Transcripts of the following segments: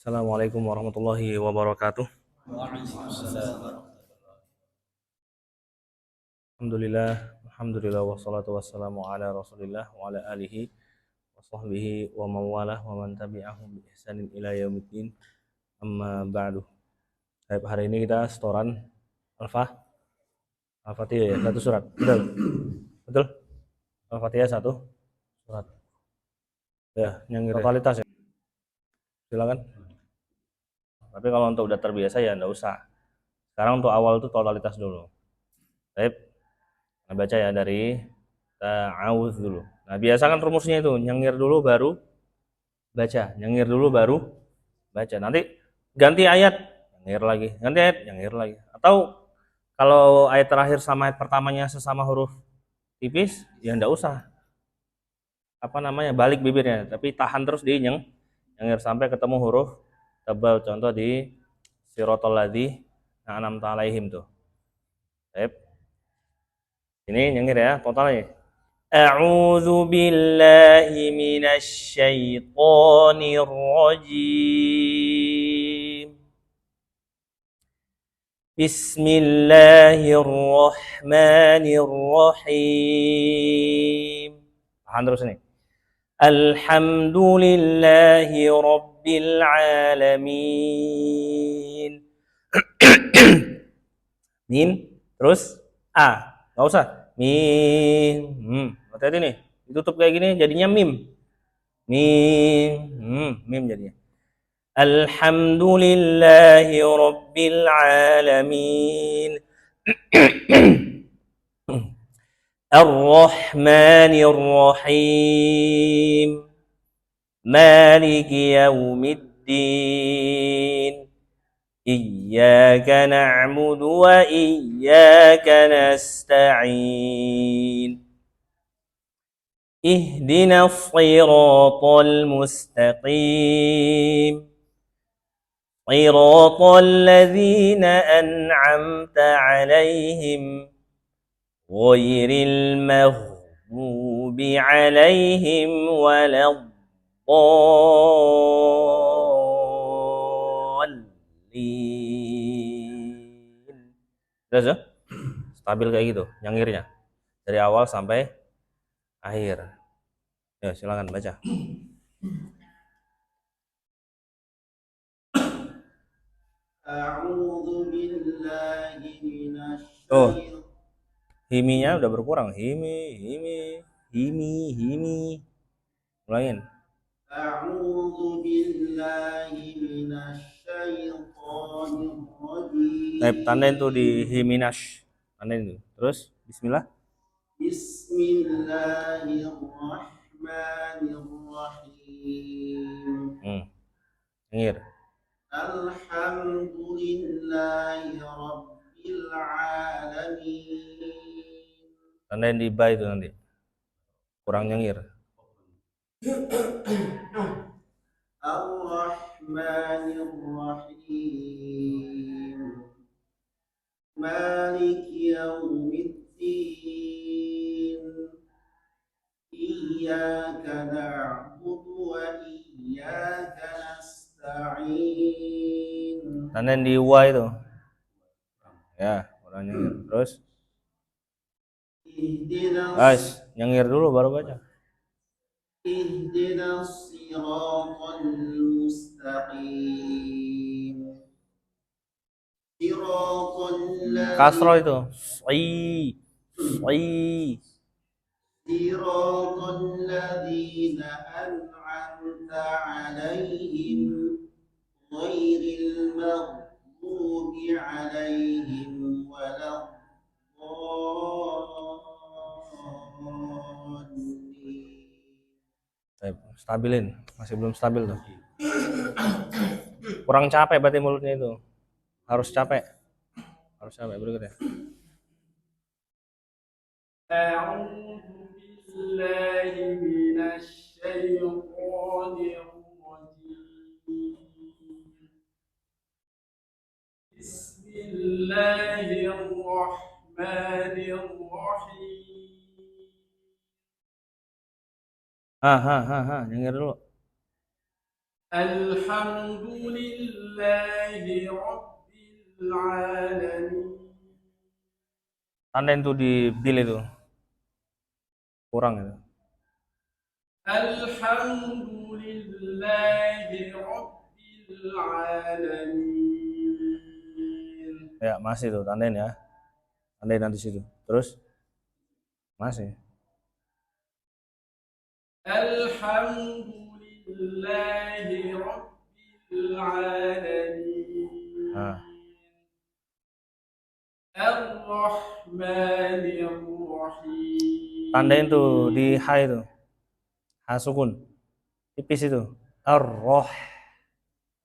Assalamualaikum warahmatullahi wabarakatuh. Alhamdulillah wassalatu wassalamu ala Rasulillah wa ala alihi wa sahbihi wa mawalah wa man tabi'ahum bi ihsanin ila yaumiddin. Amma ba'du. Baik, hari ini kita setoran Al-Fatihah ya, satu surat. Betul. Betul. Al-Fatihah satu surat. Ya, yang totalitas ya. Silakan. Tapi kalau untuk udah terbiasa ya enggak usah. Sekarang untuk awal itu totalitas dulu. Baik. Nah, baca ya dari ta'awudz dulu. Nah, biasakan rumusnya itu, nyengir dulu baru baca, nyengir dulu baru baca. Nanti ganti ayat, nyengir lagi, ganti ayat, nyengir lagi. Atau kalau ayat terakhir sama ayat pertamanya sesama huruf tipis, ya enggak usah balik bibirnya, tapi tahan terus di nyengir sampai ketemu huruf tebal. Contoh di siratal ladzi an'amta alaihim tuh. Baik. Ini nyengir ya, totalnya. A'udzu billahi minasy syaithanir rajim. Bismillahirrahmanirrahim. Tahan terus nih. Alhamdulillahi rabbil alamin. Mim, terus A. Enggak usah. Mim. Hati-hati nih. Ditutup kayak gini jadinya mim. Mim jadinya. Alhamdulillahi rabbil alamin. Ar-Rahmanir Rahim. Maliki yaumiddin. Iyyaka na'budu wa iyyaka nasta'in. Ihdinas shiratal mustaqim. Shiratal ladzina an'amta 'alaihim ghairil maghdubi 'alaihim waladdallin. Terus ya? Stabil kayak gitu nyengirnya dari awal sampai akhir. Ya, silakan baca. Oh, himinya udah berkurang. Himi. Ulangin. A'udzu billahi minasyaitonir rajim. Tandain tuh di himinash. Tandain tuh. Terus bismillah. Bismillahirrahmanirrahim. Ngir. Alhamdulillahi rabbil alamin. Tandain di ba itu nanti. Kurang nyengir. Ar-Rahmanir-Rahim. Maliki yaumiddin. Iyyaka na'budu wa iyyaka nasta'in. Tandain di wa itu. Ya, kurang nyengir. Terus nyengir dulu baru baca. Ihdinas siratal mustaqim. Kasro itu. Siratal ladzina an'amta 'alaihim ghairil maghdubi 'alaihim waladdallin. Stabilin, masih belum stabil tuh. Kurang capek berarti mulutnya itu. Harus capek berikutnya. A'udzu billahi minasy syaithanir rajim. Bismillahirrahmanirrahim. Nyengir dulu. Alhamdulillahi Rabbil Alamin. Tandain tuh di bil itu. Kurang itu. Alhamdulillahi Rabbil Alamin. Ya, masih tuh, tandain ya. Tandain nanti situ. Terus masih. Alhamdulillahi Rabbil Alamin. Nah, Ar-Rahmanir Rahim. tandain tuh di H itu. H sukun. Tipis itu. Ar-Roh.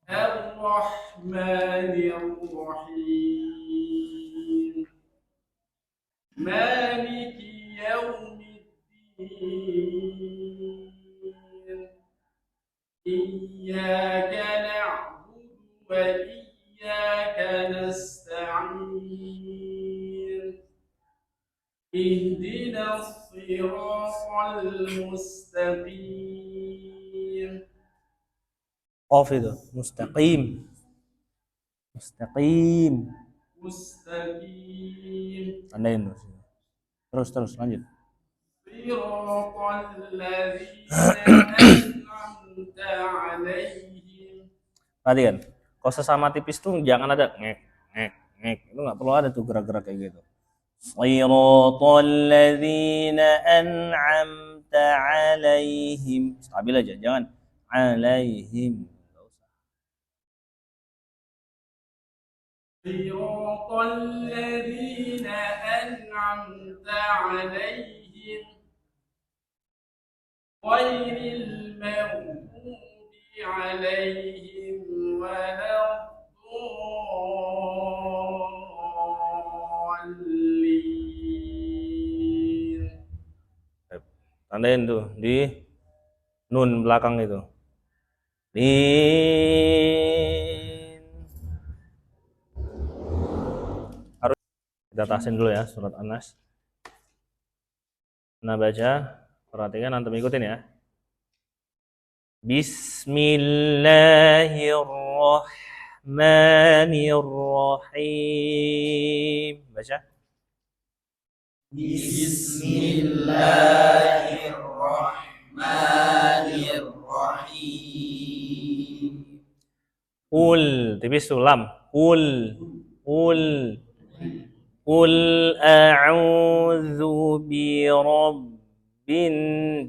Ar-Rahmanir Rahim. Maliki Yawmiddin. Iyyaka na'budu wa iyyaka nasta'in. اهدنا الصراط المستقيم. Qaf itu. Mustaqim. Mustaqim. مستقيم. Tandain tuh. Terus lanjut. صراط الذين أنعمت عليهم. Perhatikan. Kalau sesama tipis tuh jangan ada ngek, ngek, ngek. Itu nggak perlu ada tuh gerak-gerak kayak gitu. Siratal ladzina an'amta alaihim. Stabil aja, jangan alaihim. صراط الذين أنعمت عليهم غير المغضوب عليهم ولا الضالين. Tandain tuh di nun belakang itu. Lin. Harus kita tasin dulu ya surat An-Nas. Nah, baca, perhatikan, antum ikutin ya. Bismillahirrahmanirrahim. Baca. Bismillahirrahmanirrahim. Tipis tuh lam. Ul a'udzu birabbin.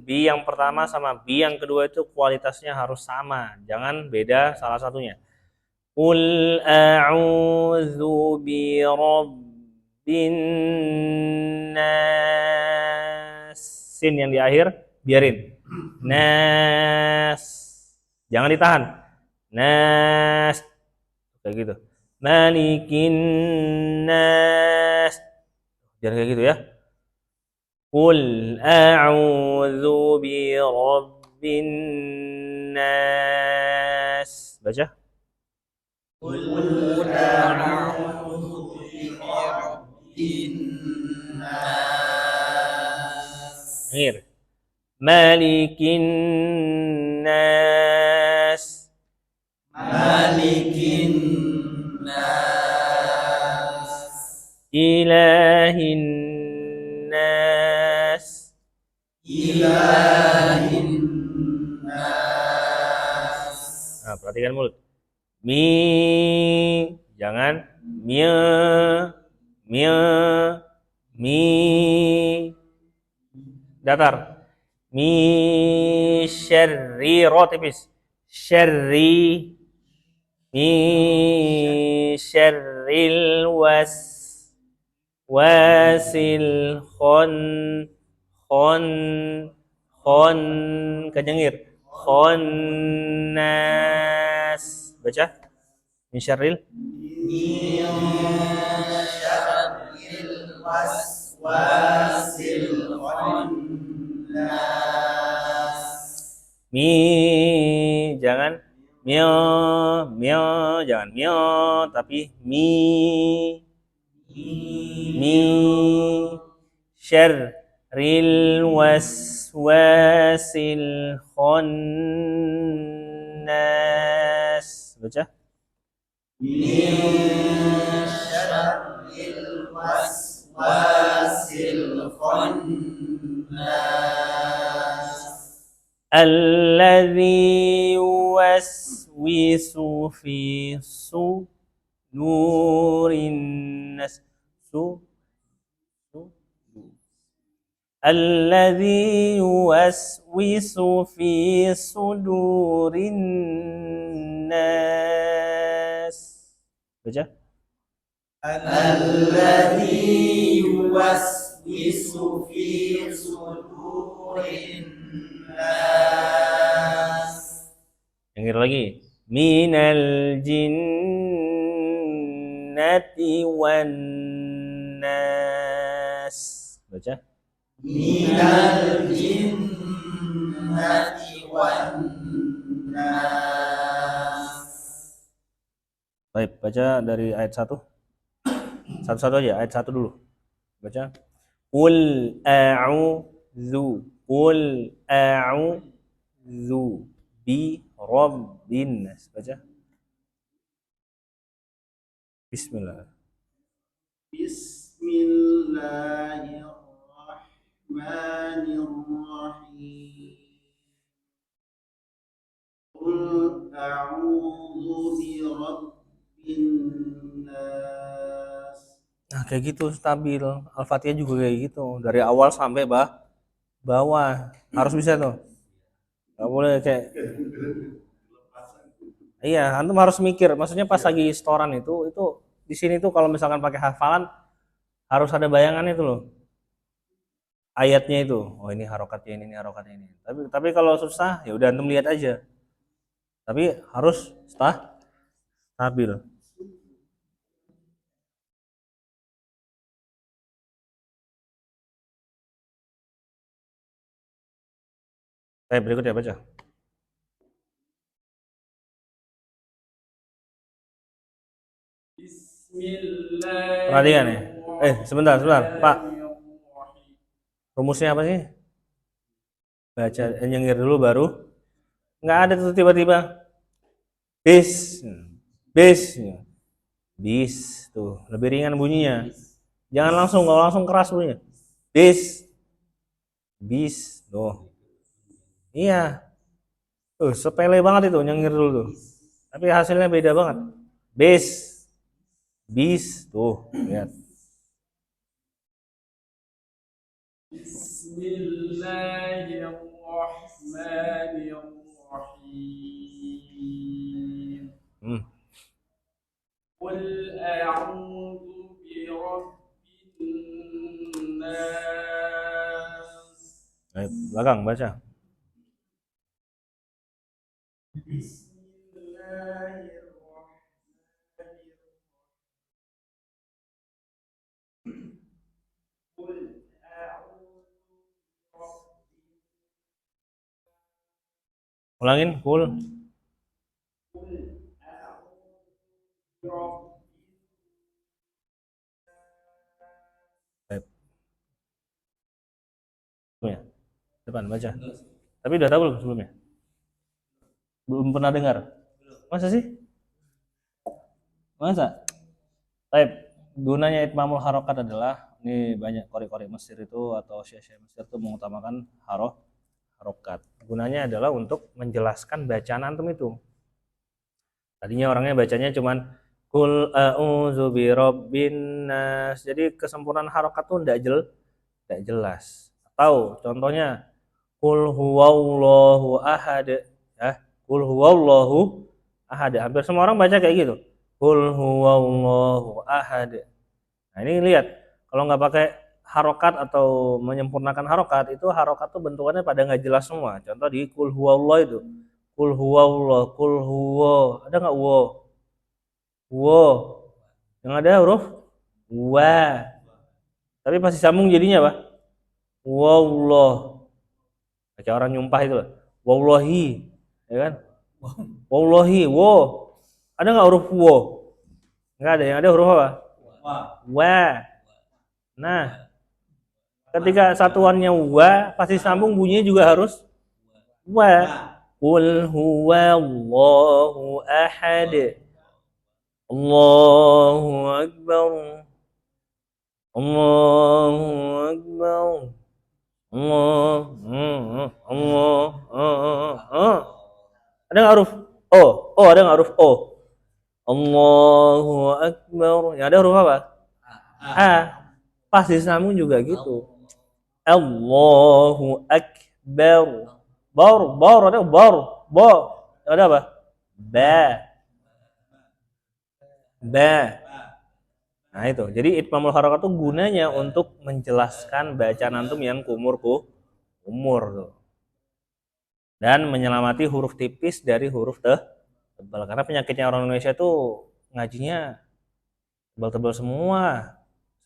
Bi yang pertama sama bi yang kedua itu kualitasnya harus sama, jangan beda salah satunya. Qul a'udzu birabbin nas. Sin yang di akhir biarin. Nas. Jangan ditahan. Nas. Kayak gitu. Malikin nas. Jangan kayak gitu ya. Qul a'udzu birabbin nas. Baca. Qul a'udzu birabbin nas. Akhir. Malikin nas. Malikin nas. Ilahin nas. Ilahin nas. Nah, perhatikan mulut. Jangan mi, datar. Syarri, ro tipis. Syarri, syarril wasil khon kejengir. Khonnas. Baca. Min syarril waswasil khannas. Jangan jangan tapi syarril waswasil khannas. nas. Baca. من شر الوسواس الخناس Alladzi yuwaswisu fi sudurin nas. Alladzi yuwaswisu fi sudurin nas. Baca. الذي يوسوس في صدور الناس Yang itu lagi. Minal jinnati wan nas. Baca. من الجنة والناس. Baik, baca dari ayat 1. Satu-satu aja, ayat 1 dulu. Baca. Qul a'udzu bi rabbin nas. Baca. Bismillah. Bismillahirrahmanirrahim. Qul a'udzu birabbin nas. Nah, kayak gitu stabil. Al-Fatihah juga kayak gitu. Dari awal sampai bawah. Harus bisa tuh. Gak boleh kayak iya, antum harus mikir. Maksudnya pas lagi setoran itu di sini tuh kalau misalkan pakai hafalan harus ada bayangan itu loh. Ayatnya itu. Oh, ini harokatnya ini harokatnya ini. Tapi kalau susah ya udah antum lihat aja. Tapi harus stabil. Berikut ya baca. Perhatikan ya. Sebentar, Pak. Rumusnya apa sih? Baca nyengir dulu baru. Nggak ada tuh tiba-tiba. Bis. Tuh, lebih ringan bunyinya. Jangan langsung keras bunyinya. Bis. Tuh. Iya. Tuh, sepele banget itu nyengir dulu tuh. Tapi hasilnya beda banget. Bis. Tuh, lihat. Bismillahirrahmanirrahim. Qul a'udzu birabbin nas. Belakang baca. Ulangin, Qul. Ya. Depan baca. Tapi udah tahu belum sebelumnya? Belum pernah dengar. Masa sih? Masa? Gunanya itmamul harokat adalah ini banyak qori-qori Mesir itu atau syekh-syekh Mesir itu mengutamakan harokat. Gunanya adalah untuk menjelaskan bacaan antum itu. Tadinya orangnya bacanya cuman Qul a'udzu birabbin nas. Jadi kesempurnaan harokat tuh enggak jelas. Atau contohnya Qul huwallahu ahad. Ya, Qul huwallahu ahad. Hampir semua orang baca kayak gitu. Qul huwallahu ahad. Nah, ini lihat, kalau nggak pakai harokat atau menyempurnakan harokat, itu harokat tuh bentukannya pada nggak jelas semua. Contoh di Qul huwallah itu. Qul huwallah, Qul huwa. Ada nggak wo? Wo. Yang ada huruf wa. Tapi pasti sambung jadinya apa? Wallah. Kayak orang nyumpah itu loh. Wallahi, ya kan? Wallahi, wo. Ada nggak huruf wo? Nggak ada. Yang ada huruf apa? Wa. Nah, ketika satuannya wa, pasti sambung bunyinya juga harus wa. Qul huwallahu ahad. Allahu akbar. Allahu akbar. Allah. Ada nggak huruf O? Oh, ada nggak huruf O? Allahu akbar. Ya ada huruf apa? A. Pas disambung juga gitu. Allahu akbar. Baur ada bo. Ada apa? Ba. Nah itu. Jadi itmamul harakat itu gunanya untuk menjelaskan bacaan antum yang kumur tuh. Dan menyelamati huruf tipis dari huruf tebal. Karena penyakitnya orang Indonesia itu ngajinya tebal-tebal semua.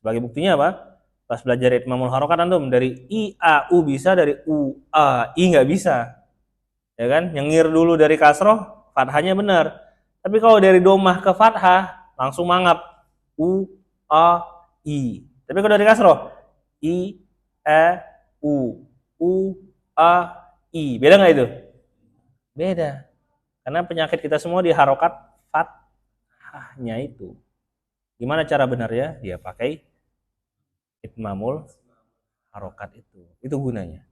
Sebagai buktinya apa? Pas belajar itmamul harakat antum dari I A U bisa, dari U A I nggak bisa. Ya kan? Nyengir dulu dari kasroh, fathahnya benar. Tapi kalau dari domah ke fathah langsung mangap. U A I. Tapi kalau dari kasroh I E U A I. Beda nggak itu? Beda. Karena penyakit kita semua di harokat fathahnya itu. Gimana cara benarnya? Dia pakai itmamul harokat itu. Itu gunanya.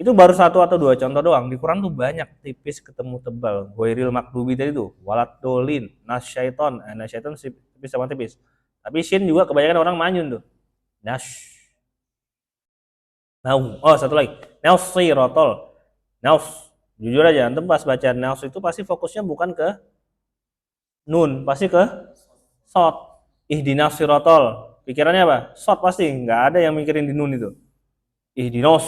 Itu baru satu atau dua contoh doang. Di Quran tuh banyak tipis ketemu tebal. Ghairil makdubi tadi tuh, walad dolin, nasyaiton. Nasyaiton tipis sama tipis. Tapi shin juga kebanyakan orang manyun tuh. Nash. Oh, satu lagi. Nausirotol. Naus. Jujur aja, antum pas baca naus itu pasti fokusnya bukan ke nun, pasti ke sot. Ihdinas sirotol. Pikirannya apa? Sot pasti. Nggak ada yang mikirin di nun itu. Ihdinos.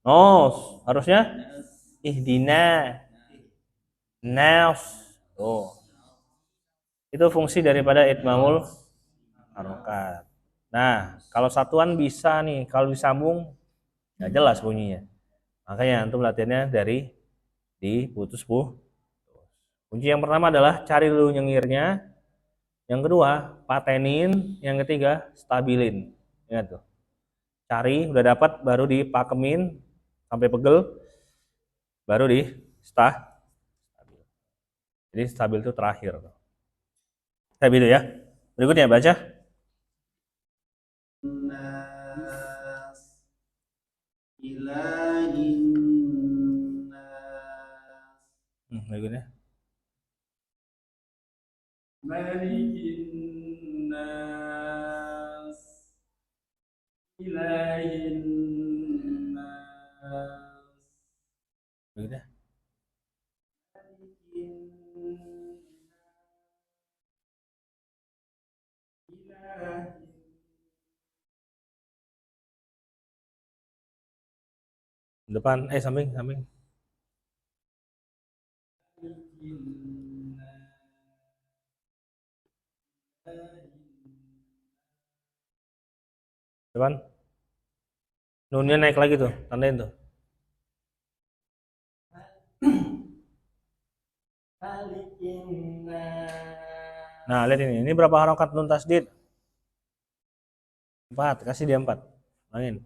Nos. Harusnya ihdina. Nas. Oh. Itu fungsi daripada itmamul harokat. Nah, kalau satuan bisa nih, kalau disambung nggak jelas bunyinya. Makanya antum latihannya dari diputus Kunci yang pertama adalah cari dulu nyengirnya. Yang kedua, patenin. Yang ketiga, stabilin. Ingat tuh. Cari, udah dapat, baru dipakemin sampai pegel, baru di stabil. Jadi stabil itu terakhir. Kayak gitu ya. Berikutnya baca. الناس إله الناس Berikutnya. ملك الناس إله الناس Berikutnya. Depan, samping. Depan. Nunnya naik lagi tuh, tandain tuh. Nah, lihat ini. Ini berapa harokat nun tasdid? 4. Kasih dia 4. Angin.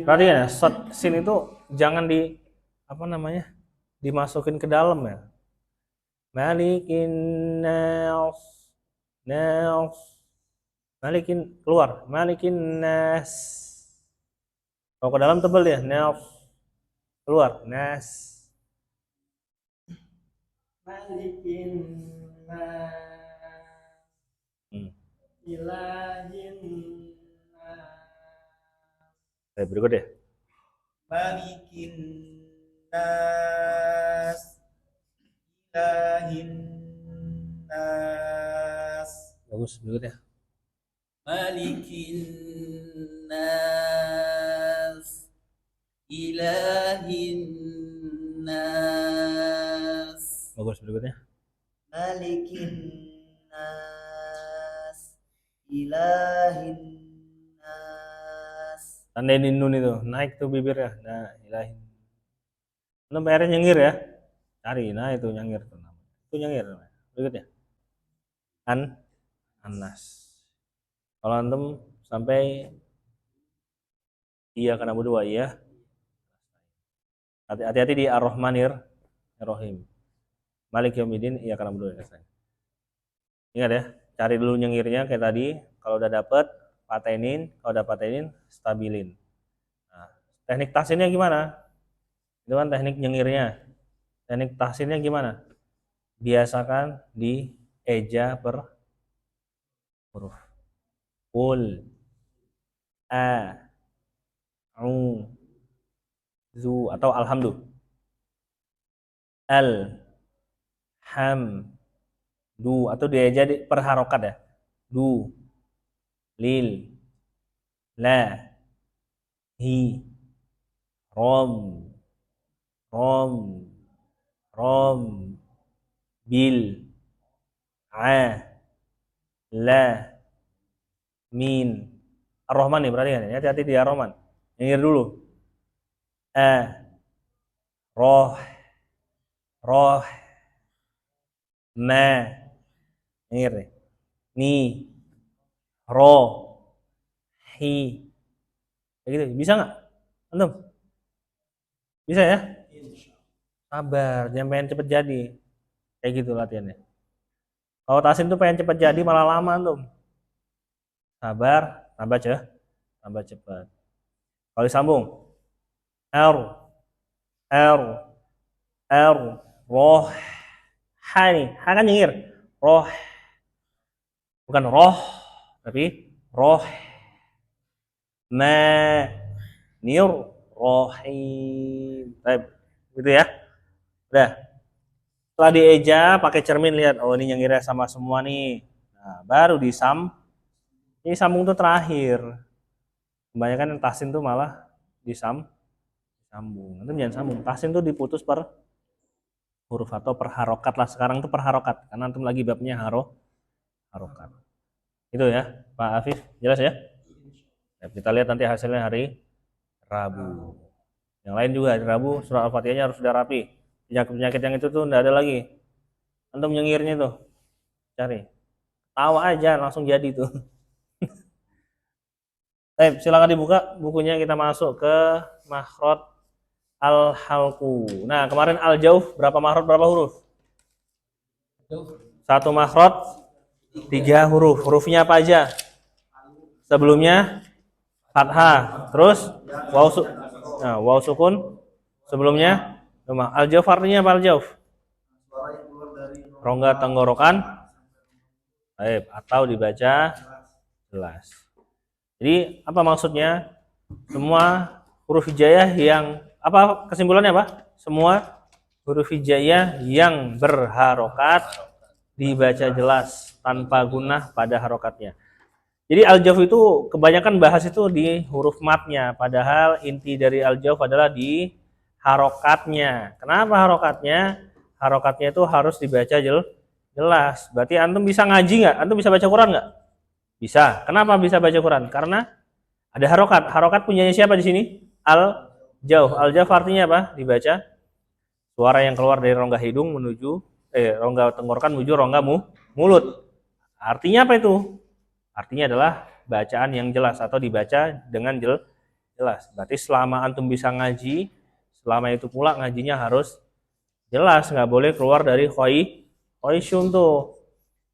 Perhatikan ya, sin itu jangan dimasukin ke dalam ya. Malikin nas. Malikin keluar. Malikin nas. Kalau ke dalam tebal ya. Nas. Keluar. Nas. Malikin nas. Ilahin nas. Berikut deh. Malikin nas. Ilahin nas. Bagus, berikutnya. Malikin nas. Ilahin nas. Bagus, berikutnya. Malikin nas. Ilahin nas. Tandain nun itu, naik tuh bibirnya. Nah, ilahin. Lu PR nyengir ya. Cari, nah itu nyengir tuh namanya. Itu nyengir namanya. Berikutnya. Anas. Kalau antum sampai Iyyaka na'budu wa iyyaka. Hati-hati di Ar-Rahmanir Rahim. Malik Yaumiddin iyyaka na'budu wa iyyaka nasta'in. Ingat ya, cari dulu nyengirnya kayak tadi. Kalau udah dapet patenin, kalau udah patenin stabilin. Nah, teknik tahsinnya gimana? Itu kan teknik nyengirnya. Teknik tahsinnya gimana? Biasakan di eja per huruf. Ul, a, u, zu atau alhamdulillah. Al, ham, du atau dia jadi per harokat ya. Du, lil, la, hi, rom, rom, bil, a, la, min. Ar-Rahman nih berarti kan ya, hati-hati di Ar-Rahman. Nyengir dulu. A, roh, ma, nyengir nih. Ni, ro, hi. Kayak gitu, bisa nggak? Antum? Bisa ya? Sabar, jangan pengen cepet jadi. Kayak gitu latihannya. Kalau tahsin tuh pengen cepet jadi malah lama antum. Sabar, tambah cepat. Kalau disambung, R, roh, ha nih, ha kan nyengir, roh, bukan roh, tapi roh, ma, nir, rohim, gitu ya. Udah. Setelah dieja pakai cermin lihat, oh ini nyengirnya sama semua nih. Nah, baru ini sambung tuh terakhir. Kebanyakan yang tahsin tuh malah sambung. Itu jangan sambung. Tahsin tuh diputus per huruf atau per harokat lah. Sekarang tuh per harokat karena antum lagi babnya harokat. Itu ya, Pak Afif. Jelas ya? Nah, kita lihat nanti hasilnya hari Rabu. Yang lain juga hari Rabu surat Al-Fatihahnya harus sudah rapi. Penyakit yang itu tuh enggak ada lagi. Antum nyengirnya tuh. Cari. Tahu aja langsung jadi tuh. Silakan dibuka bukunya, kita masuk ke makhraj al-halqu. Nah, kemarin al-jauf berapa makhraj berapa huruf? Satu makhraj 3 huruf. Hurufnya apa aja? Sebelumnya fathah, terus waw sukun sebelumnya domah. Al-jauf artinya apa al-jauf? Rongga tenggorokan atau dibaca jelas. Jadi apa maksudnya? Semua huruf hijaiyah yang apa kesimpulannya apa? Semua huruf hijaiyah yang berharokat dibaca jelas tanpa gunah pada harokatnya. Jadi al-jauf itu kebanyakan bahas itu di huruf matnya, padahal inti dari al-jauf adalah di harokatnya. Kenapa harokatnya? Harokatnya itu harus dibaca jelas. Berarti antum bisa ngaji nggak? Antum bisa baca Quran nggak? Bisa. Kenapa bisa baca Quran? Karena ada harokat. Harokat punyanya siapa di sini? Al-jauf. Al-jauf artinya apa? Dibaca suara yang keluar dari rongga hidung menuju rongga tenggorokan menuju rongga mulut. Artinya apa itu? Artinya adalah bacaan yang jelas atau dibaca dengan jelas. Berarti selama antum bisa ngaji, selama itu pula ngajinya harus jelas, nggak boleh keluar dari khaisyun tuh.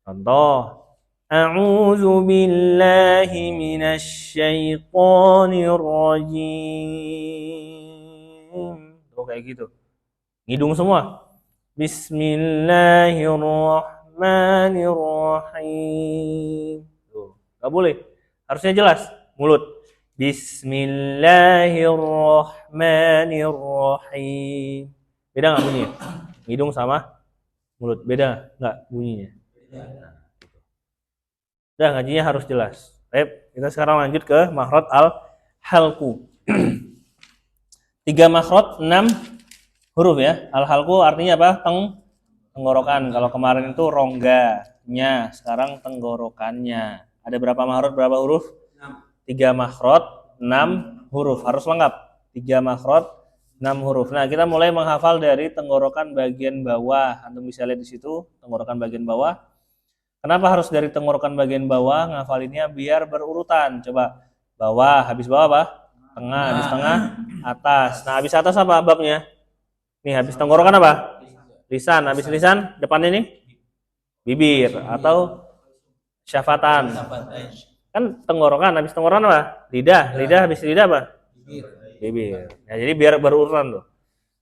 Contoh, a'udzu billahi minasyaitonir rajim. Tuh kayak gitu. Ngidung semua. Bismillahirrahmanirrahim. Tuh, nggak boleh. Harusnya jelas. Mulut. Bismillahirrahmanirrahim. Beda nggak bunyinya? Hidung sama mulut. Beda nggak bunyinya? Udah, ngajinya harus jelas. Baik, kita sekarang lanjut ke makhraj al-halqu. 3 makhraj 6 huruf ya. Al-halqu artinya apa? Tenggorokan. Kalau kemarin itu rongganya, sekarang tenggorokannya. Ada berapa makhraj berapa huruf? 3 makhraj 6 huruf. Harus lengkap. 3 makhraj 6 huruf. Nah, kita mulai menghafal dari tenggorokan bagian bawah. Antum bisa lihat di situ, tenggorokan bagian bawah. Kenapa harus dari tenggorokan bagian bawah? Ngafalinnya biar berurutan. Coba bawah, habis bawah apa? tengah, habis tengah, atas. Nah, habis atas apa babnya? Nih, habis tenggorokan apa? Lisan, habis lisan, depannya nih bibir atau syafatan. Kan tenggorokan, habis tenggorokan apa? Lidah, lidah habis lidah apa? Bibir. Ya, jadi biar berurutan tuh.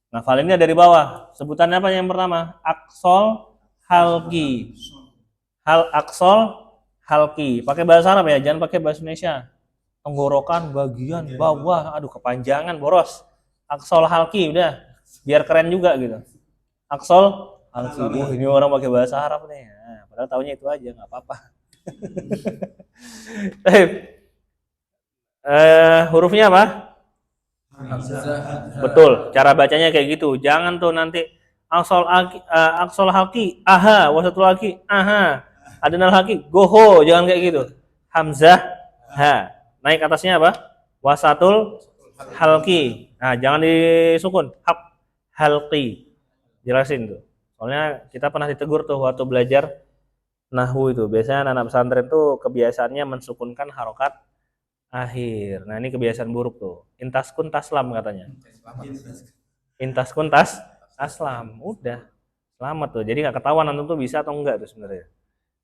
Ngafalinnya dari bawah. Sebutannya apa yang pertama? Aksol halki. Aksol halki. Pakai bahasa Arab ya, jangan pakai bahasa Indonesia. Tenggorokan bagian bawah, aduh kepanjangan boros. Aksol halki udah, biar keren juga gitu. Aksol halki. Ini orang pakai bahasa Arab nih. Nah, padahal taunya itu aja, nggak apa-apa. Hurufnya apa? Betul, cara bacanya kayak gitu. Jangan tuh nanti aksol haki, aha, wasatul haki, aha, adnal haki, goho, jangan kayak gitu. Hamzah, ha. Naik atasnya apa? Wasatul halki. Nah, jangan disukun. Hak, halki. Jelasin tuh. Soalnya kita pernah ditegur tuh waktu belajar nahwu itu. Biasanya anak pesantren tuh kebiasaannya mensukunkan harokat akhir. Nah, ini kebiasaan buruk tuh. Intaskun taslam katanya. Intaskun taslam. Udah. Selamat tuh. Jadi nggak ketahuan antum tuh bisa atau enggak tuh sebenarnya.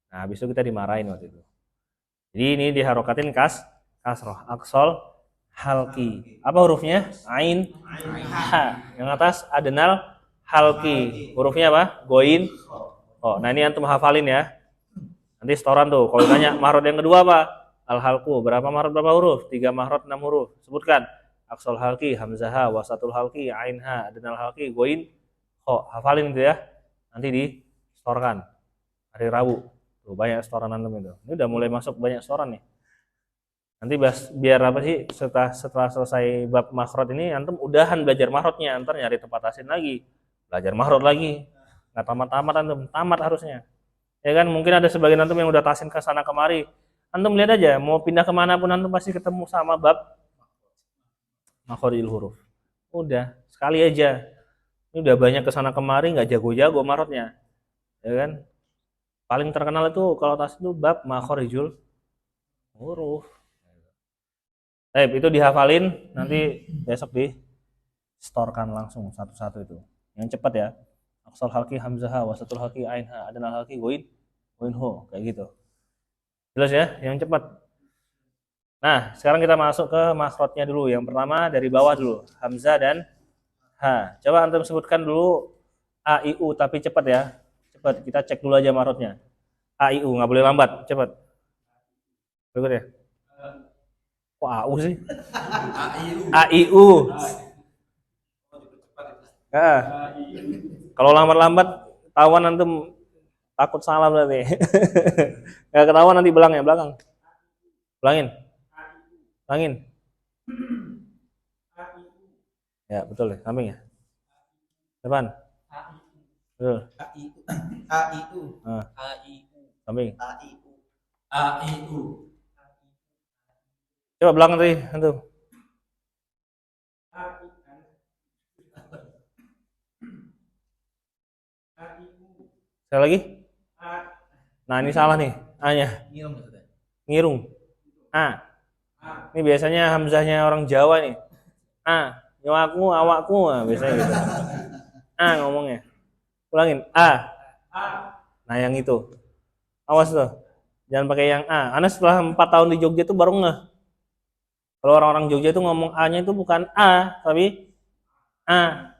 Nah, habis itu kita dimarahin waktu itu. Jadi ini diharokatin kasroh. Aksol halki. Apa hurufnya? Ain, ha. Yang atas adnal halki. Hurufnya apa? Goin. Oh, nah ini antum hafalin ya. Nanti setoran tuh. Kalau ditanya mahrot yang kedua apa? Al-halku. Berapa mahrot berapa huruf? 3 mahrot 6 huruf. Sebutkan. Aksol halki, hamzah, wasatul halki, ain ha, adnal halki, goin. Oh, hafalin itu ya. Nanti disetorkan hari Rabu. Tuh banyak setoran antum itu. Ini udah mulai masuk banyak setoran nih. Nanti biar apa sih setelah selesai bab makhrot ini antum udahan belajar makhrotnya, antar nyari tempat asin lagi, belajar makhrot lagi. Nggak tamat-tamat antum, tamat harusnya. Ya kan mungkin ada sebagian antum yang udah tasin ke sana kemari. Antum lihat aja, mau pindah kemana pun antum pasti ketemu sama bab makhorijul huruf. Udah, sekali aja. Ini udah banyak ke sana kemari, nggak jago-jago makhrotnya. Ya kan? Paling terkenal itu kalau tasin itu bab makhorijul huruf. Itu dihafalin, nanti besok di-storekan langsung satu-satu itu. Yang cepat ya. Aksal halki hamzah, wasatul halki ain ha, adnal halki goin ho, kayak gitu. Jelas ya, yang cepat. Nah, sekarang kita masuk ke makhrotnya dulu. Yang pertama dari bawah dulu, hamzah dan ha. Coba antum sebutkan dulu a i u tapi cepat ya. Cepat, kita cek dulu aja makhrotnya. A i u, nggak boleh lambat, cepat. Berikut ya. Kok AU sih? AIU. Ya. Kalau lambat-lambat tahuan antum takut salah berarti. Enggak ketahuan nanti belangnya, belakang. Belangin. Belangin. Ya, betul ya, samping ya. Depan. Betul. AIU. Samping. AIU. Coba belakang tadi antum. Sekali lagi. Nah, ini salah nih. A-nya. Ngirung. A. Ini biasanya hamzahnya orang Jawa nih. A. Nyawakmu, awakmu. Nah, biasanya gitu. A ngomongnya. Ulangin. A. Nah, yang itu. Awas tuh. Jangan pakai yang A. Karena setelah 4 tahun di Jogja tuh baru ngeh. Kalau orang-orang Jogja itu ngomong A-nya itu bukan A, tapi A.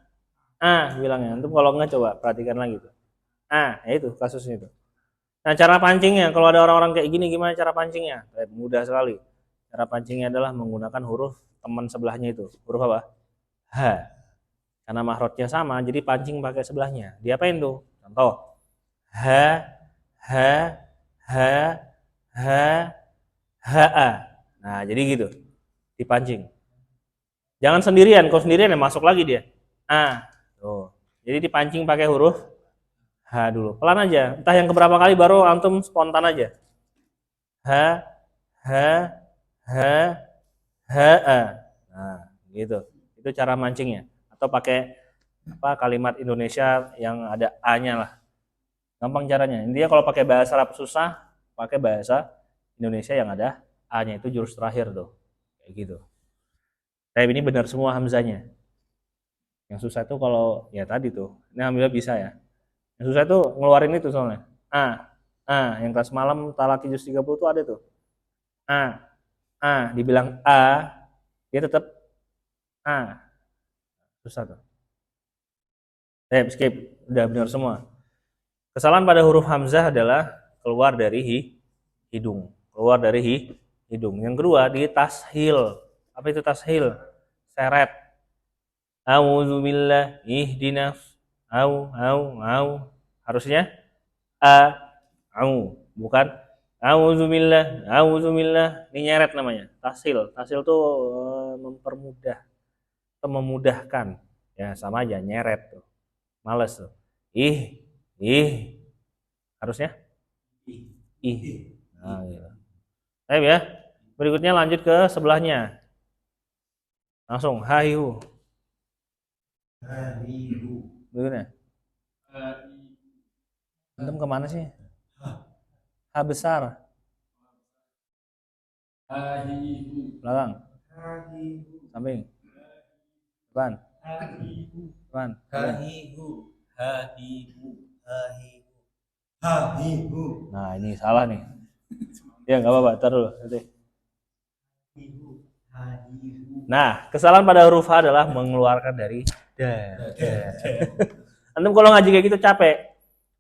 A bilangnya. Antum kalau nggak coba perhatikan lagi tuh. A, ya itu kasusnya itu. Nah, cara pancingnya, kalau ada orang-orang kayak gini gimana cara pancingnya? Mudah sekali. Cara pancingnya adalah menggunakan huruf teman sebelahnya itu. Huruf apa? H. Karena mahrotnya sama, jadi pancing pakai sebelahnya. Diapain tuh? Contoh. H, H, H, H, H, A. Nah, jadi gitu. Dipancing. Jangan sendirian, kalau sendirian ya masuk lagi dia. A. Tuh. Jadi dipancing pakai huruf H dulu. Pelan aja. Entah yang keberapa kali baru antum spontan aja. H, H, H, H, A. Nah, gitu. Itu cara mancingnya. Atau pakai kalimat Indonesia yang ada A-nya lah. Gampang caranya. Intinya kalau pakai bahasa Arab susah, pakai bahasa Indonesia yang ada A-nya itu jurus terakhir tuh. Kayak gitu. Tapi ini benar semua hamzanya. Yang susah itu kalau ya tadi tuh. Ini alhamdulillah bisa ya. Yang susah itu ngeluarin itu soalnya. Yang kelas malam Talaki juz 30 tuh ada tuh. Dibilang dia tetap susah tuh. Skip, udah benar semua. Kesalahan pada huruf hamzah adalah keluar dari hidung, keluar dari hidung. Yang kedua di tashil. Apa itu tashil? Seret. Auzubillah ihdinas au. Harusnya bukan auzubillah. Ini nyeret namanya. Tashil. Tashil tuh mempermudah atau memudahkan. Ya sama aja nyeret tuh. Males tuh. Harusnya Nah, gitu. Ya. Berikutnya lanjut ke sebelahnya. Langsung hahihu. Berikutnya. Antum kemana sih? H besar. Belakang. Samping. Depan. Hahihu. Nah ini salah nih. Ya nggak apa-apa, ntar dulu. Nah, kesalahan pada huruf H adalah mengeluarkan dari Antum kalau ngaji kayak gitu capek.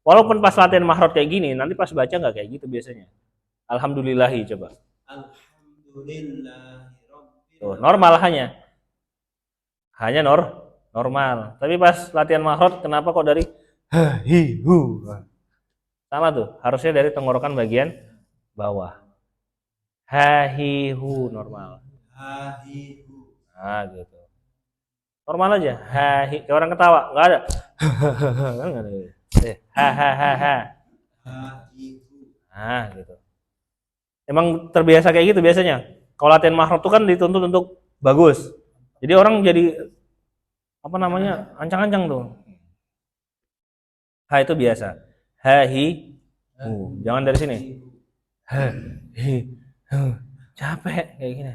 Walaupun pas latihan mahrot kayak gini, nanti pas baca nggak kayak gitu biasanya. Alhamdulillahi coba. Tuh, normal hanya normal. Tapi pas latihan mahrot, kenapa kok dari hahihu? Sama tuh, harusnya dari tenggorokan bagian bawah. Hahihu normal. Nah gitu. Normal aja. Kayak orang ketawa, nggak ada. Kan nggak ada. Nah gitu. Emang terbiasa kayak gitu biasanya. Kalau latihan mahrot tuh kan dituntut untuk bagus. Jadi orang jadi apa namanya ancang-ancang tuh. Itu biasa. Jangan dari sini. Capek kayak gini.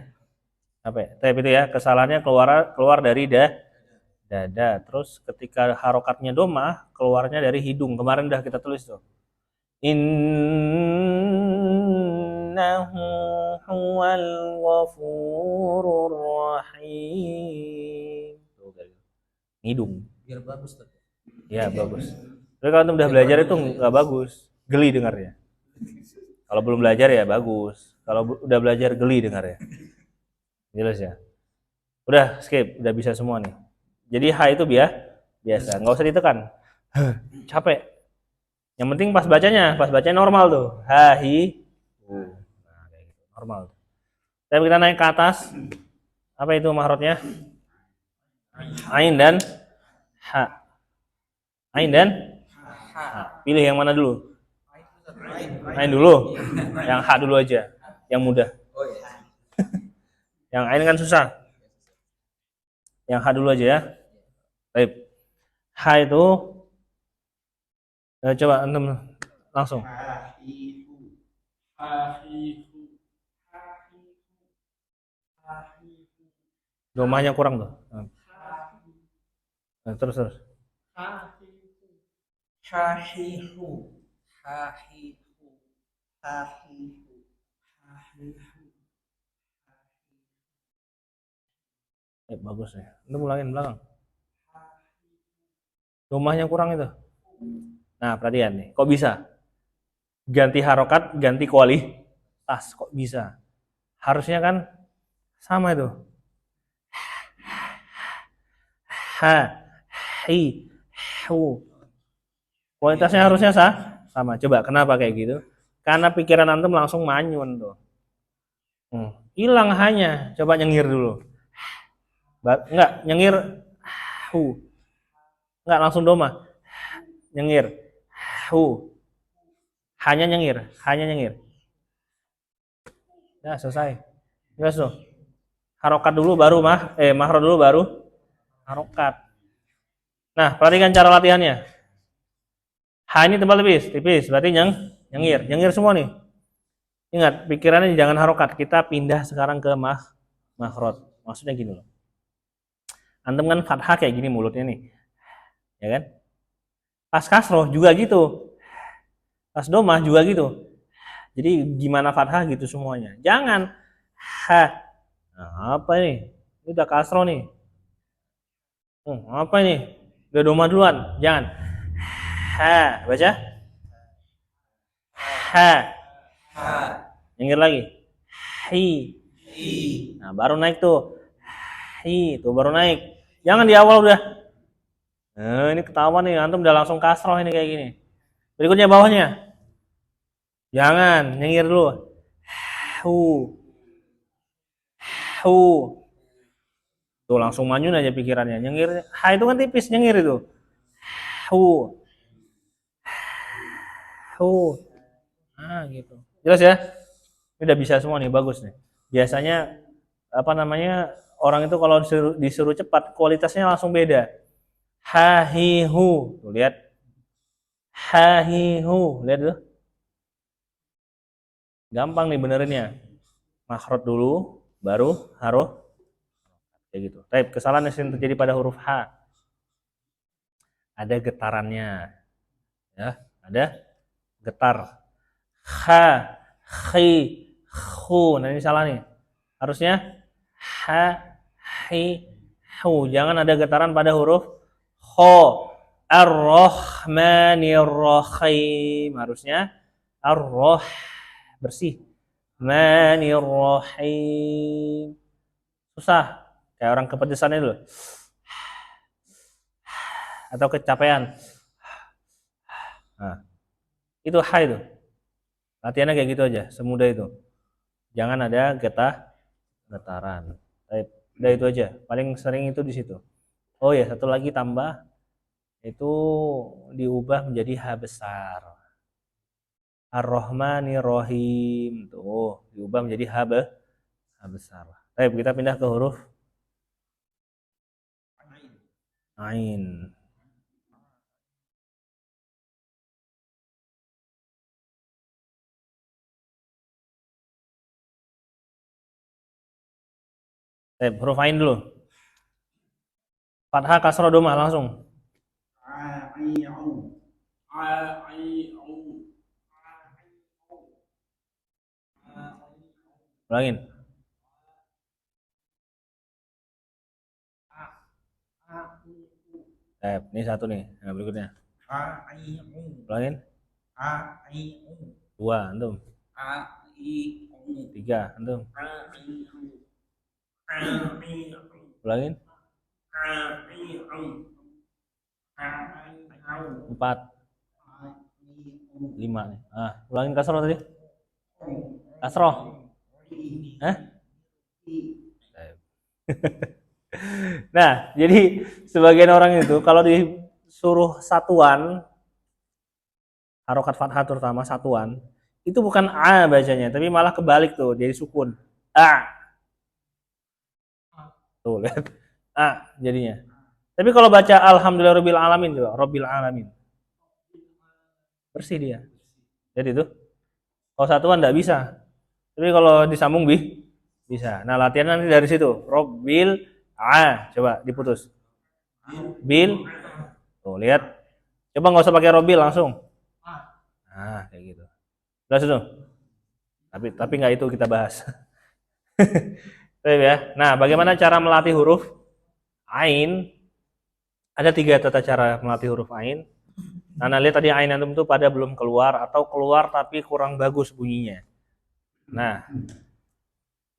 Capek. Tapi itu ya kesalahannya keluar dari dada. Terus ketika harokatnya domah keluarnya dari hidung. Kemarin udah kita tulis tuh. Innahu huwal ghafurur rahim. Tuh kayak gitu. Hidung. Biar bagus tuh. Ya bagus. Tapi kalau antum udah belajar itu nggak bagus, geli dengarnya. Kalau belum belajar ya bagus. Kalau udah belajar geli dengarnya. Jelas ya. Udah skip, udah bisa semua nih. Jadi H itu biasa, nggak usah ditekan. Capek. Yang penting pas bacanya normal tuh. Nah, kayak gitu, normal. Tapi kita naik ke atas. Apa itu mahrotnya? Ain dan H. Ain dan H. Pilih yang mana dulu? Ain dulu. Yang H dulu aja. Yang mudah. Yang Ain kan susah. Yang H dulu aja ya. Baik. H itu coba antum langsung. Domanya kurang tuh. Nah, terus. Hahihu. Bagus ya. Antum ulangin belakang. Domanya kurang itu. Nah, perhatian nih. Kok bisa? Ganti harokat, ganti kualitas. Kok bisa? Harusnya kan sama itu. Kualitasnya harusnya sama. Coba kenapa kayak gitu? Karena pikiran antum langsung manyun tuh. Hilang hanya. Coba nyengir dulu. Enggak, nyengir. Enggak langsung doma. Nyengir. Hanya nyengir. Ya, selesai. Jelas tuh. Harokat dulu baru mahrot dulu baru harokat. Nah, perhatikan cara latihannya. H ini tebal tipis. Berarti nyengir semua nih. Ingat, pikirannya jangan harokat. Kita pindah sekarang ke mahrot. Maksudnya gini loh. Antum kan fathah kayak gini mulutnya nih. Ya kan? Pas kasroh juga gitu. Pas domah juga gitu. Jadi gimana fathah gitu semuanya. Jangan ha. Nah, apa ini? Ini udah kasroh nih. Apa ini? Udah domah duluan. Jangan. Ha, baca. Ha. Ha. Nyengir lagi. Hi. I. Nah, baru naik tuh. Hi, tuh baru naik. Jangan di awal udah. Nah, ini ketahuan nih, antum udah langsung kasroh ini kayak gini. Berikutnya bawahnya. Jangan, nyengir dulu. Hu. Hu. Tuh langsung manyun aja pikirannya. Nyengir. Ha itu kan tipis, nyengir itu. Hu. Hu. Nah, gitu. Jelas ya? Ini udah bisa semua nih, bagus nih. Biasanya apa namanya? Orang itu kalau disuruh cepat, kualitasnya langsung beda. Ha hi hu. Tuh lihat. Ha hi hu. Lihat tuh. Gampang nih benerinnya. Makhraj dulu, baru haroh. Kayak gitu. Tapi kesalahan yang terjadi pada huruf H. Ada getarannya. Ya, ada getar. Ha, khi, khu. Nah ini salah nih. Harusnya ha, hi, hu. Jangan ada getaran pada huruf ho. Ar-Rahmanir-Rahim. Harusnya ar-Rah. Bersih. Manir-Rahim. Susah. Kayak orang kepedesan itu. Atau kecapean. Nah, itu ha itu. Latihannya kayak gitu aja, semudah itu. Jangan ada getaran. Udah itu aja. Paling sering itu di situ. Oh ya, satu lagi tambah itu diubah menjadi H besar. Ar-Rahmanir-Rahim. Tuh, diubah menjadi H besar. Baik, kita pindah ke huruf Ain. Baik, huruf Ain dulu. Fathah kasrah domah langsung. Ulangin. Ini satu nih. Nah, berikutnya. Ulangin. Dua, antum. Tiga, antum. Ulangin. Empat. Lima nih. Ulangin kasroh tadi. Kasroh. Nah, jadi sebagian orang itu kalau disuruh satuan, harokat fathah terutama satuan, itu bukan a bacanya, tapi malah kebalik tuh, jadi sukun. A. Tuh, lihat. A jadinya. Tapi kalau baca alhamdulillahirabbil alamin juga, rabbil alamin. Bersih dia. Jadi itu. Kalau satuan enggak bisa. Tapi kalau disambung bisa. Nah, latihan nanti dari situ. Rabbil coba diputus. Bil. Tuh, lihat. Coba nggak usah pakai robil langsung. Kayak gitu. Jelas itu. Tapi nggak itu kita bahas. Ya. Nah, bagaimana cara melatih huruf Ain? Ada 3 tata cara melatih huruf Ain. Nah, lihat tadi Ain antum tuh pada belum keluar atau keluar tapi kurang bagus bunyinya. Nah,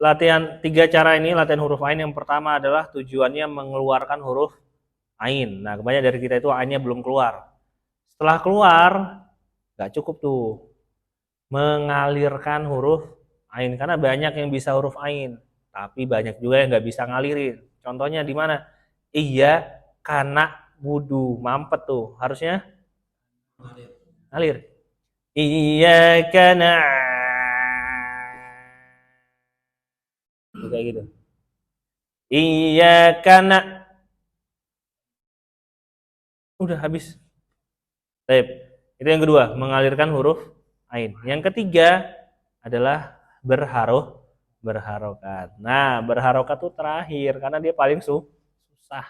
latihan 3 cara ini, latihan huruf Ain yang pertama adalah tujuannya mengeluarkan huruf Ain. Nah, kebanyakan dari kita itu Ainnya belum keluar. Setelah keluar, nggak cukup tuh mengalirkan huruf Ain, karena banyak yang bisa huruf Ain, tapi banyak juga yang nggak bisa ngalirin. Contohnya di mana? Iya, kana, wudu, mampet tuh, harusnya ngalir. Iya, kana, kayak gitu. Iya, kana, udah habis. Baik, itu yang kedua, mengalirkan huruf Ain. Yang ketiga adalah berharokat. Nah, berharokat tuh terakhir karena dia paling susah. susah.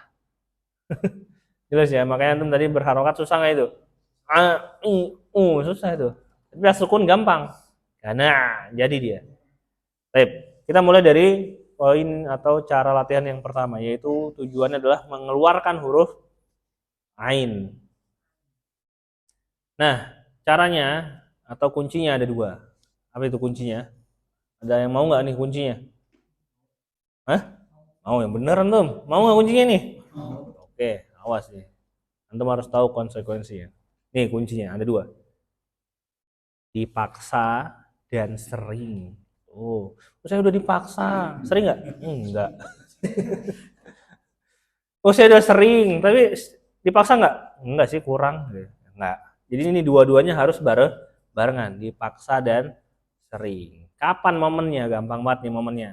Jelas ya, makanya antum tadi berharokat susah nggak itu? A, I, U, susah itu. Tapi sukun gampang. Karena jadi dia. Baik, kita mulai dari poin atau cara latihan yang pertama, yaitu tujuannya adalah mengeluarkan huruf ain. Nah, caranya atau kuncinya ada dua. Apa itu kuncinya? Ada yang mau nggak nih kuncinya? Hah? Mau yang bener antum? Mau nggak kuncinya nih? Oke, awas nih. Antum harus tahu konsekuensinya. Nih kuncinya ada dua. Dipaksa dan sering. Oh, saya udah dipaksa. Sering nggak? Enggak. Oh, saya udah sering, tapi dipaksa nggak? Enggak sih, kurang. Enggak. Jadi ini dua-duanya harus barengan, dipaksa dan sering. Kapan momennya? Gampang banget nih momennya.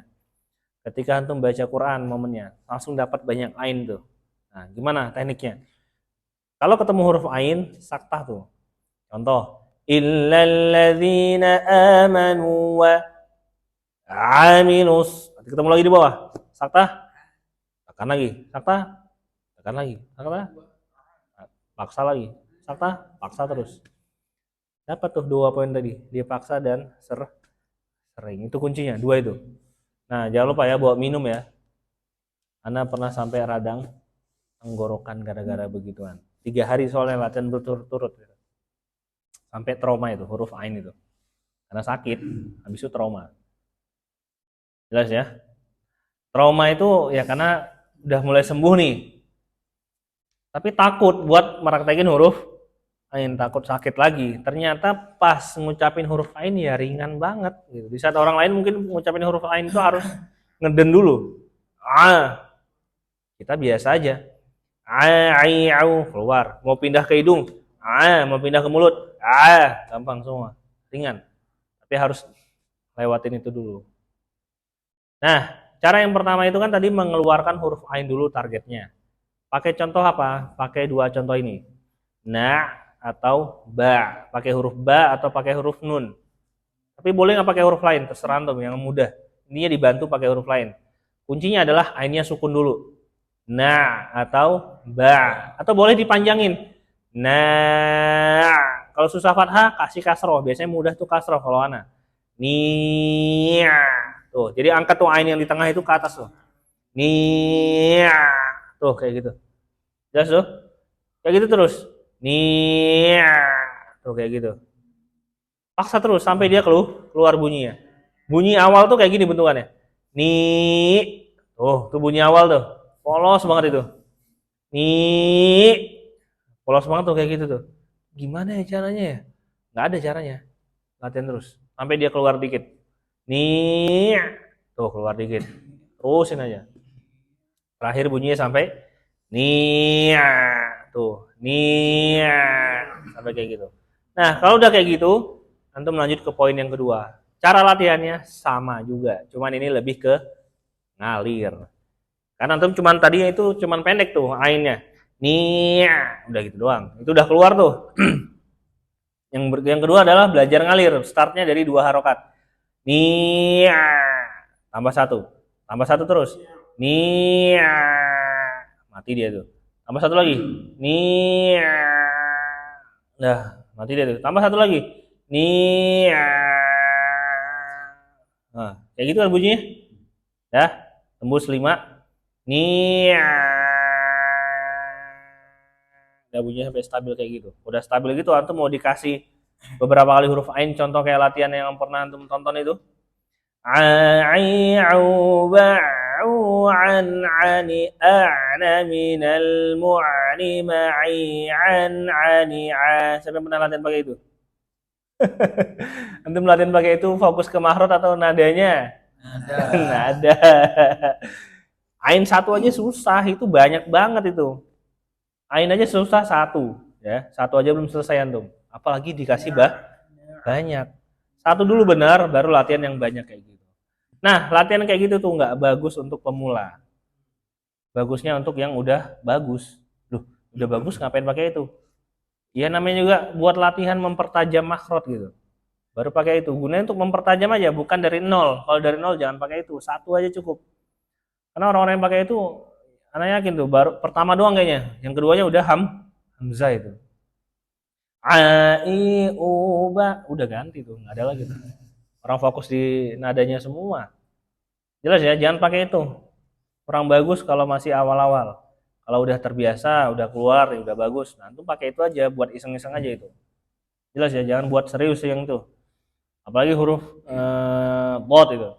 Ketika antum baca Quran momennya, langsung dapat banyak ain tuh. Nah, gimana tekniknya? Kalau ketemu huruf ain, saktah tuh. Contoh, illalladzina amanu wa amilus. Nanti ketemu lagi di bawah. Saktah, tekan lagi. Saktah, tekan lagi. Saktah, paksa lagi. Saktah, paksa terus. Dapat tuh 2 poin tadi, dipaksa dan sering. Itu kuncinya, 2 itu. Nah, jangan lupa ya bawa minum ya. Anda pernah sampai radang tenggorokan gara-gara begituan. 3 hari soalnya latihan berturut-turut. Sampai trauma itu, huruf ain itu. Karena sakit, habis itu trauma. Jelas ya? Trauma itu ya karena udah mulai sembuh nih. Tapi takut buat meraktekin huruf ain, takut sakit lagi. Ternyata pas ngucapin huruf ain ya ringan banget gitu. Di saat orang lain mungkin ngucapin huruf ain itu harus ngeden dulu. Kita biasa aja. Keluar. Mau pindah ke hidung. Mau pindah ke mulut. Gampang semua. Ringan. Tapi harus lewatin itu dulu. Nah, cara yang pertama itu kan tadi mengeluarkan huruf ain dulu targetnya. Pakai contoh apa? Pakai 2 contoh ini. Na atau ba. Pakai huruf ba atau pakai huruf nun. Tapi boleh nggak pakai huruf lain? Terserah antum yang mudah. Ininya dibantu pakai huruf lain. Kuncinya adalah ainnya sukun dulu. Na atau ba. Atau boleh dipanjangin. Na. Kalau susah fathah kasih kasroh. Biasanya mudah tuh kasroh kalau ana. Ni. Tuh, jadi angkat tuh ain yang di tengah itu ke atas tuh. Ni. Tuh kayak gitu. Jelas tuh? Kayak gitu terus. Ni. Tuh kayak gitu. Paksa terus sampai dia keluar bunyinya. Bunyi awal tuh kayak gini bentukannya. Ni. Tuh bunyi awal tuh. Polos banget itu. Ni. Polos banget tuh kayak gitu tuh. Gimana ya caranya ya? Nggak ada caranya. Latihan terus. Sampai dia keluar dikit. Ni. Tuh keluar dikit. Terusin aja. Terakhir bunyinya sampai ni. Tuh. Ni. Sampai kayak gitu. Nah, kalau udah kayak gitu, antum lanjut ke poin yang kedua. Cara latihannya sama juga. Cuman ini lebih ke ngalir. Karena antum cuman tadinya itu cuman pendek tuh ainnya. Ni. Udah gitu doang. Itu udah keluar tuh. Yang kedua adalah belajar ngalir. Startnya dari 2 harokat. Ni. Tambah 1. Tambah 1 terus. Ni. Mati dia tuh. Tambah 1 lagi. Ni. Nah, mati dia tuh. Tambah 1 lagi. Ni. Nah, kayak gitu kan bunyinya. Ya, tembus 5. Ni. Udah bunyinya sampai stabil kayak gitu. Udah stabil gitu antum mau dikasih beberapa kali huruf ain contoh kayak latihan yang pernah antum tonton itu. Ai'u ba'u an ani a'na minal mu'ani ma'i'an ani a. Siapa pernah latihan pakai itu? Antum latihan pakai itu fokus ke mahrot atau nadanya? Nada. Ain 1 aja susah, itu banyak banget itu. Ain aja susah 1, ya. 1 aja belum selesai antum. Apalagi dikasih banyak. 1 dulu benar, baru latihan yang banyak kayak gitu. Nah, latihan kayak gitu tuh nggak bagus untuk pemula. Bagusnya untuk yang udah bagus. Loh, udah bagus ngapain pakai itu? Ya namanya juga buat latihan mempertajam makhraj gitu. Baru pakai itu. Gunanya untuk mempertajam aja, bukan dari 0. Kalau dari 0 jangan pakai itu. 1 aja cukup. Karena orang-orang yang pakai itu Anak yakin tuh baru pertama doang kayaknya. Yang keduanya udah hamzah itu. A I U ba udah ganti tuh, nggak ada lagi tuh. Orang fokus di nadanya semua. Jelas ya, jangan pakai itu. Kurang bagus kalau masih awal-awal. Kalau udah terbiasa, udah keluar, ya udah bagus. Nah, itu pakai itu aja buat iseng-iseng aja itu. Jelas ya, jangan buat serius yang itu. Apalagi huruf bot itu.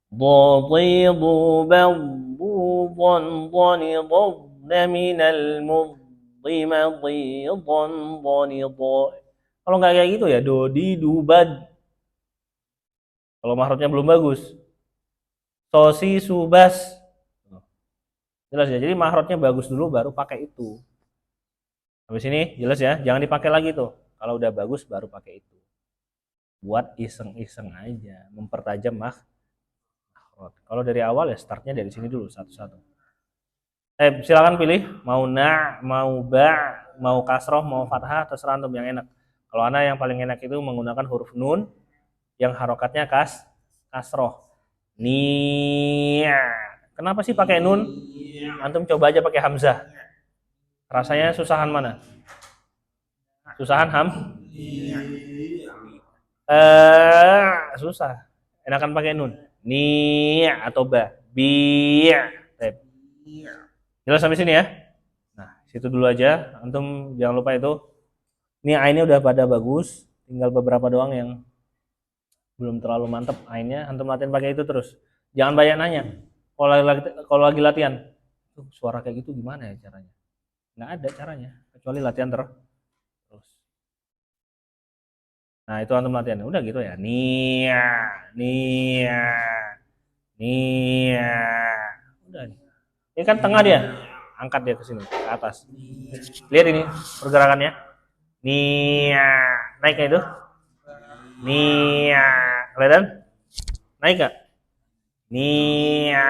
Dhadidu badbudan dhanidadna minal mudhimadhidan dhanidha. Kalau nggak kayak gitu ya, dodi dubad. Kalau mahrotnya belum bagus. Sosi subas. Jelas ya, jadi mahrotnya bagus dulu baru pakai itu. Habis ini jelas ya, jangan dipakai lagi tuh. Kalau udah bagus baru pakai itu. Buat iseng-iseng aja, mempertajam mahrot. Kalau dari awal ya startnya dari sini dulu satu-satu. Silakan pilih mau na, mau ba, mau kasroh, mau fathah, terserah antum yang enak. Kalau ana yang paling enak itu menggunakan huruf nun yang harokatnya kasroh. Ni. Kenapa sih pakai nun? Antum coba aja pakai hamzah. Rasanya susahan mana? Susahan susah. Enakan pakai nun. Ni atau ba. Bi. Jelas sampai sini ya? Nah, situ dulu aja. Antum jangan lupa itu. Ini ainnya udah pada bagus. Tinggal beberapa doang yang belum terlalu mantep ainnya. Antum latihan pakai itu terus. Jangan banyak nanya. Kalau lagi latihan, suara kayak gitu gimana ya caranya? Nggak ada caranya, kecuali latihan terus. Nah, itu antum latihan. Udah gitu ya. Nia, nia, nia. Udah nih. Ini kan tengah dia. Angkat dia ke sini, ke atas. Lihat ini pergerakannya. Nia. Naik itu. Nia. Kelihatan? Naik gak? Nia.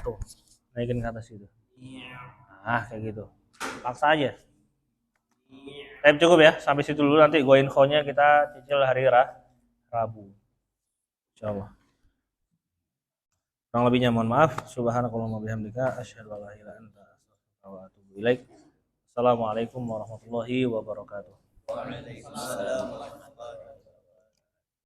Tuh. Naikin ke atas itu. Nah, kayak gitu. Paksa aja. Tapi cukup ya, sampai situ dulu, nanti go info-nya kita cicil hari Rabu. Insyaallah. Kurang lebihnya mohon maaf. Subhanakallahumma bihamdika asyhadu an la ilaha illa anta astaghfiruka wa atubu ilaik. Assalamualaikum warahmatullahi wabarakatuh. Waalaikumsalam.